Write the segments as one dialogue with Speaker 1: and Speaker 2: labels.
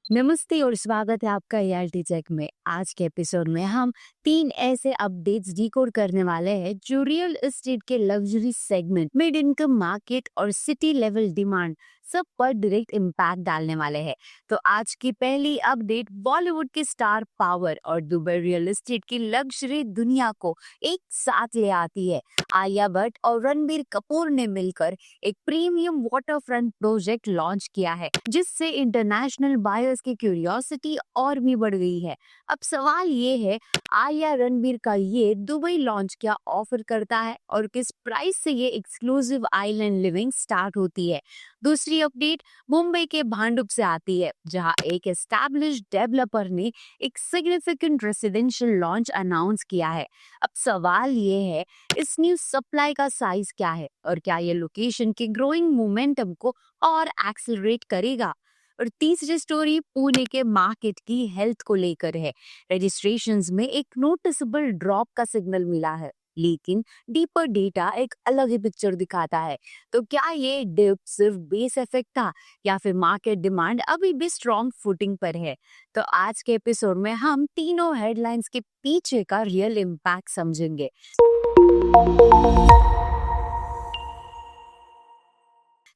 Speaker 1: नमस्ते और स्वागत है आपका रियलिटी चेक में। आज के एपिसोड में हम 3 ऐसे अपडेट्स डिकोड करने वाले हैं जो रियल एस्टेट के luxury segment, mid income market और सिटी लेवल डिमांड सब पर डायरेक्ट इम्पैक्ट डालने वाले हैं। तो आज की पहली अपडेट बॉलीवुड के स्टार पावर और दुबई रियल एस्टेट की लग्जरी दुनिया को एक साथ ले आती है। आलिया भट्ट और रणबीर कपूर ने मिलकर एक प्रीमियम वाटरफ्रंट प्रोजेक्ट लॉन्च किया है, जिससे इंटरनेशनल बायर्स की क्यूरियोसिटी और भी बढ़ गई है। अब सवाल ये है, आलिया रणबीर का ये दुबई लॉन्च क्या ऑफर करता है और किस प्राइस से ये एक्सक्लूसिव आइलैंड लिविंग स्टार्ट होती है। दूसरी अपडेट मुंबई के भांडुप से आती है, जहां एक एस्टैब्लिश्ड डेवलपर ने एक सिग्निफिकेंट रेसिडेंशियल लॉन्च अनाउंस किया है। अब सवाल ये है, इस न्यू सप्लाई का साइज क्या है और क्या ये लोकेशन के ग्रोइंग मोमेंटम को और एक्सेलरेट करेगा। और तीसरी स्टोरी पुणे के मार्केट की हेल्थ को लेकर है। रजिस्ट्रेशंस में एक नोटिसेबल ड्रॉप का सिग्नल मिला है, लेकिन डीपर डेटा एक अलग ही पिक्चर दिखाता है। तो क्या ये डिप सिर्फ बेस इफेक्ट था या फिर मार्केट डिमांड अभी भी स्ट्रॉन्ग फुटिंग पर है। तो आज के एपिसोड में हम तीनों हेडलाइंस के पीछे का रियल इम्पैक्ट समझेंगे।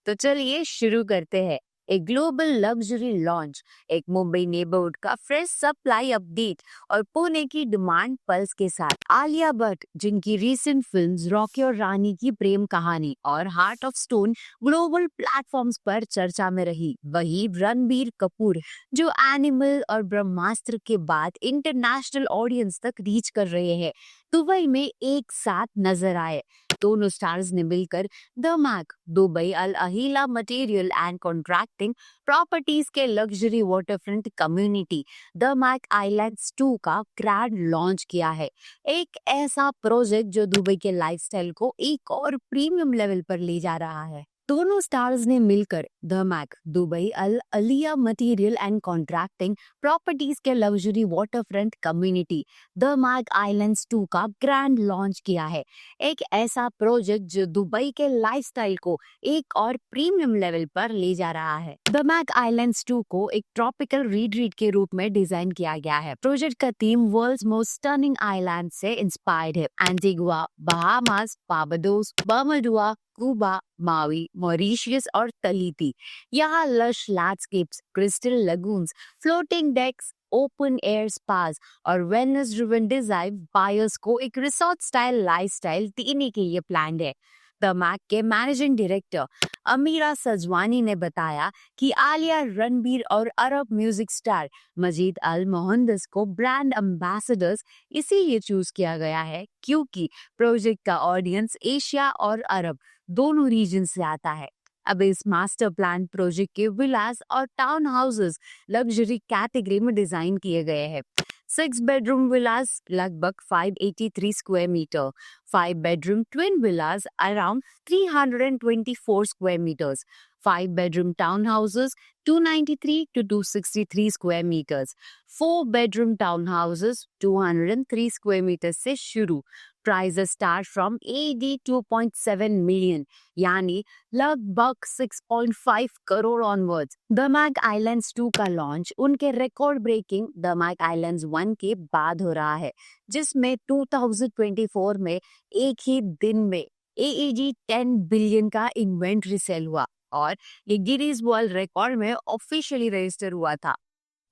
Speaker 1: तो चलिए शुरू करते हैं। एक ग्लोबल लग्जरी लॉन्च, एक मुंबई नेबरहुड का फ्रेश सप्लाई अपडेट और पुणे की डिमांड पल्स के साथ आलिया भट्ट, जिनकी रीसेंट फिल्म्स रॉकी और रानी की प्रेम कहानी और heart of stone global platforms पर चर्चा में रही। वही रणबीर कपूर, जो एनिमल और ब्रह्मास्त्र के बाद इंटरनेशनल ऑडियंस तक रीच कर रहे हैं, दुबई में एक साथ नजर आए। दोनों स्टार्स ने मिलकर the Mac, Dubai Al Ahila material and contracting properties के luxury waterfront community the Mac islands 2 का ग्रैंड लॉन्च किया है। एक ऐसा प्रोजेक्ट जो दुबई के लाइफस्टाइल को एक और प्रीमियम लेवल पर ले जा रहा है। दोनों स्टार्स ने मिलकर the Mac, Dubai Al Aliya material and contracting properties के luxury waterfront community the Mac islands 2 का ग्रैंड लॉन्च किया है। एक ऐसा प्रोजेक्ट जो दुबई के लाइफस्टाइल को एक और प्रीमियम लेवल पर ले जा रहा है। द मैक आइलैंड्स 2 को एक ट्रॉपिकल रिट्रीट के रूप में डिजाइन किया गया है। प्रोजेक्ट का theme world's most stunning island से इंस्पायर्ड है। Antigua, Bahamas, Barbados, Bermuda, Cuba, Maui, Mauritius और तलीती। यहाँ lush landscapes, crystal lagoons, floating decks, open air spas और वेलनेस ड्रिवन डिजाइन बायर्स को एक रिसोर्ट स्टाइल लाइफस्टाइल देने के लिए प्लान है। द मैक के मैनेजिंग डायरेक्टर अमीरा सजवानी ने बताया कि आलिया रणबीर और अरब म्यूजिक स्टार मजीद अल मोहंदस को ब्रांड एम्बेसडर्स इसीलिए चूज किया गया है क्योंकि प्रोजेक्ट का ऑडियंस एशिया और अरब दोनों रीजन से आता है। अब इस मास्टर प्लान प्रोजेक्ट के विलास और टाउन हाउसेस लग्जरी कैटेगरी में डिजाइन किए गए हैं। 6 बेडरूम विलास लगभग 583 square metre, 5 bedroom twin villas around 324 square metres, 5 bedroom townhouses 293 to 263 square meters, 4 bedroom townhouses 203 square meters से शुरू। Prices start from AD 2.7 million यानी लगभग 6.5 crore onwards. The Mac islands 2 का लॉन्च उनके record breaking the Mac islands 1 के बाद हो रहा है, जिसमें 2024 में एक ही दिन में AEG 10 बिलियन का इन्वेंट्री सेल हुआ और ये गिनीज वर्ल्ड रिकॉर्ड में ऑफिशियली रजिस्टर हुआ था।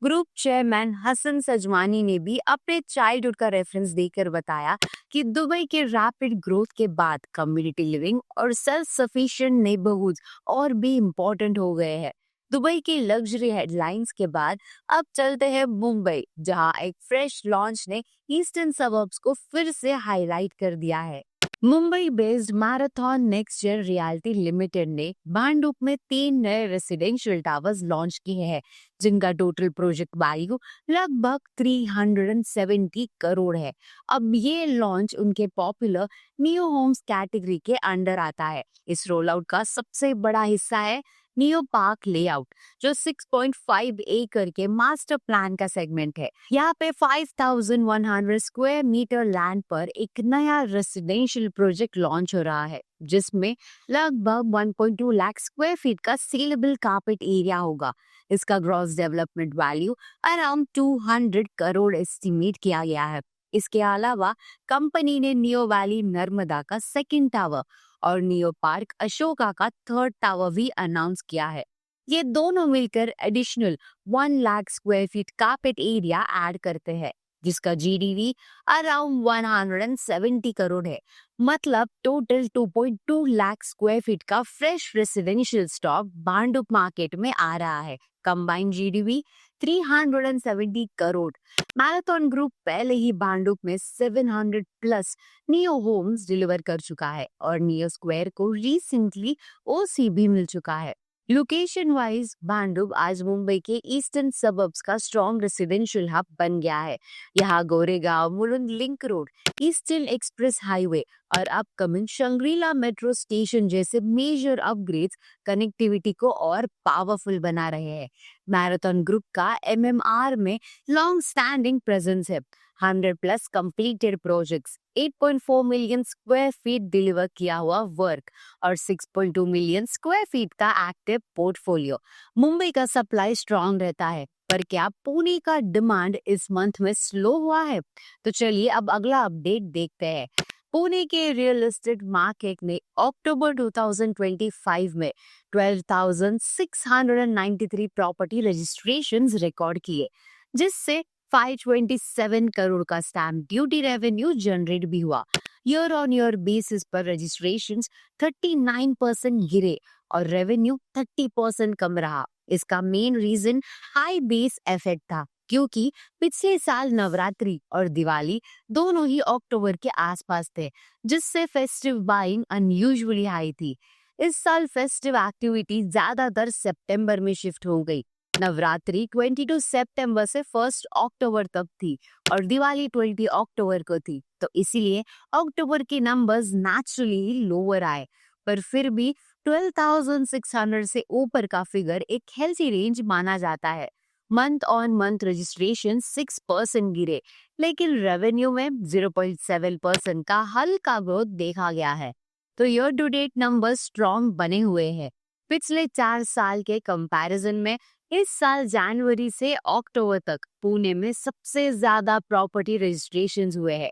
Speaker 1: ग्रुप चेयरमैन हसन सजवानी ने भी अपने चाइल्डहुड का रेफरेंस देकर बताया कि दुबई के रैपिड ग्रोथ के बाद कम्युनिटी लिविंग और सेल्फ सफिशिएंट नेबरहुड्स और भी इम्पोर्टेंट हो गए हैं। दुबई की लग्जरी हेडलाइंस के बाद अब चलते हैं मुंबई, जहां एक फ्रेश लॉन्च ने ईस्टर्न सबर्ब्स को फिर से हाईलाइट कर दिया है। Mumbai based marathon next gen reality limited ने भांडुप में 3 नए रेसिडेंशियल टावर्स लॉन्च किए हैं, जिनका टोटल प्रोजेक्ट वैल्यू लगभग 370 करोड़ है। अब ये लॉन्च उनके पॉपुलर न्यू होम्स कैटेगरी के अंडर आता है। इस रोल आउट का सबसे बड़ा हिस्सा है नियो पार्क लेआउट, जो 6.5 एकड़ के मास्टर प्लान का सेगमेंट है। यहाँ पे 5100 स्क्वायर मीटर लैंड पर एक नया रेसिडेंशियल प्रोजेक्ट लॉन्च हो रहा है, जिसमें लगभग 1.2 लाख स्क्वायर फीट का सेलेबल कारपेट एरिया होगा। इसका gross development value around 200 crore estimate किया गया है। इसके अलावा कंपनी ने नियो वैली नर्मदा का सेकंड टावर और नियो पार्क अशोका का थर्ड टावर भी अनाउंस किया है। ये दोनों मिलकर additional 1 lakh square feet carpet area add करते हैं, जिसका जीडीवी अराउंड 170 करोड़ है। मतलब टोटल 2.2 लाख स्क्वायर फीट का fresh residential stock Bhandup market में आ रहा है। Combined GDV 370 crore. Marathon group पहले ही भांडुप में 700 प्लस नियो होम्स डिलीवर कर चुका है और नियो स्क्वायर को रिसेंटली ओसी भी मिल चुका है। लोकेशन वाइज भांडुप आज मुंबई के ईस्टर्न सबर्ब्स का स्ट्रॉन्ग रेसिडेंशियल हब बन गया है। यहाँ Goregaon Mulund link road, eastern express highway और अपकमिंग शंग्रीला मेट्रो स्टेशन जैसे मेजर अपग्रेड्स कनेक्टिविटी को और पावरफुल बना रहे हैं। मैराथन ग्रुप का एमएमआर में लॉन्ग स्टैंडिंग प्रेजेंस है। 100 plus completed projects, 8.4 million square feet deliver किया हुआ वर्क और 6.2 मिलियन स्क्वायर फीट का एक्टिव पोर्टफोलियो। मुंबई का सप्लाई स्ट्रांग रहता है, पर क्या पुणे का डिमांड इस मंथ में स्लो हुआ है? तो चलिए अब अगला अपडेट देखते हैं। पुणे के रियल एस्टेट मार्केट ने अक्टूबर 2025 में 12,693 प्रॉपर्टी रजिस्ट्रेशंस रिकॉर्ड किए, जिससे 527 करोड़ का स्टैम्प ड्यूटी रेवेन्यू जनरेट भी हुआ। ईयर ऑन ईयर बेसिस पर रजिस्ट्रेशंस 39% गिरे और रेवेन्यू 30% कम रहा। इसका main reason high base effect था, क्योंकि पिछले साल नवरात्रि और दिवाली दोनों ही अक्टूबर के आसपास थे, जिससे फेस्टिव बाइंग अनयूजुअली हाई थी। इस साल फेस्टिव एक्टिविटी ज्यादातर सितंबर में शिफ्ट हो गई। नवरात्रि 22 सितंबर से 1 अक्टूबर तक थी और दिवाली 20 अक्टूबर को थी, तो इसीलिए अक्टूबर के नंबर्स नेचुरली लोअर आए। पर फिर भी 12,600 से ऊपर का फिगर एक हेल्थी रेंज माना जाता है। मंथ ऑन मंथ रजिस्ट्रेशन 6% गिरे, लेकिन रेवेन्यू में 0.7% का हल्का ग्रोथ देखा गया है। तो year to date number strong बने हुए हैं। पिछले 4 साल के कंपैरिजन में इस साल जनवरी से अक्टूबर तक पुणे में सबसे ज्यादा प्रॉपर्टी रजिस्ट्रेशंस हुए हैं।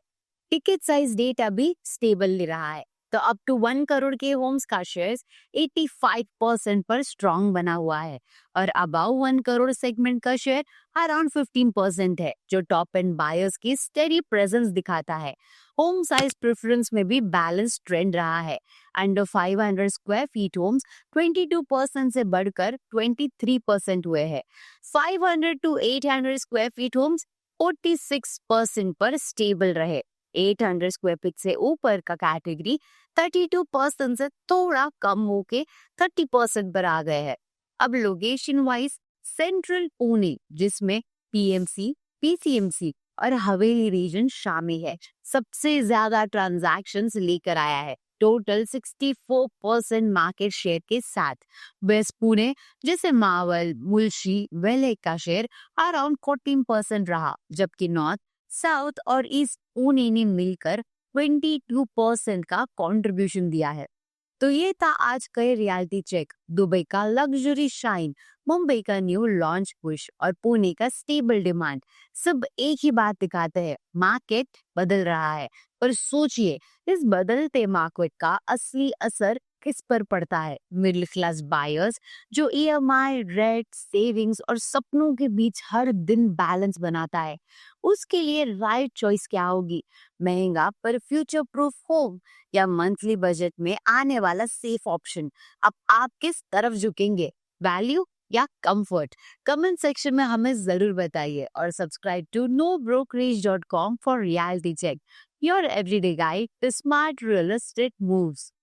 Speaker 1: टिकट साइज डेटा भी स्टेबल ले रहा है, तो अप टू 1 करोड़ के होम्स का शेयर 85% पर स्ट्रॉन्ग बना हुआ है और अबाउ 1 करोड़ सेगमेंट का शेयर अराउंड 15% है, जो टॉप एंड बायर्स की स्टेडी प्रेजेंस दिखाता है। होम साइज प्रेफरेंस में भी बैलेंस ट्रेंड रहा है। अंडर 500 स्क्वायर फीट होम्स 22% से बढ़कर 23% हुए हैं। 500 टू 800 स्क्वायर फीट होम्स 46% पर स्टेबल रहे। 800 स्क्वायर फीट से ऊपर का कैटेगरी 32% से थोड़ा कम होके 30% पर आ गए हैं। अब लोकेशन वाइज सेंट्रल पुणे, जिसमें पीएमसी, पीसीएमसी और हवेली रीजन शामिल है, सबसे ज्यादा ट्रांजैक्शंस लेकर आया है, टोटल 64% मार्केट शेयर के साथ। वेस्ट पुणे जैसे मावल, मुल्शी, वेले का शेयर अराउंड 14% रहा, जबकि नॉर्थ, साउथ और ईस्ट पुणे ने मिलकर 22% का कंट्रीब्यूशन दिया है। तो ये था आज का रियलिटी चेक। दुबई का लग्जरी शाइन, मुंबई का न्यू लॉन्च पुश और पुणे का स्टेबल डिमांड, सब एक ही बात दिखाते हैं, मार्केट बदल रहा है। पर सोचिए, इस बदलते मार्केट का असली असर किस पर पड़ता है? मिडिल क्लास बायर्स जो ईएमआई, रेंट, सेविंग्स और सपनों के बीच हर दिन बैलेंस बनाता है, उसके लिए राइट चॉइस क्या होगी? महंगा पर फ्यूचर प्रूफ होम या मंथली बजट में आने वाला सेफ ऑप्शन? अब आप किस तरफ झुकेंगे, वैल्यू या कंफर्ट? कमेंट सेक्शन में हमें जरूर बताइए और subscribe to nobrokerage.com for reality check, your everyday guide to smart real estate moves.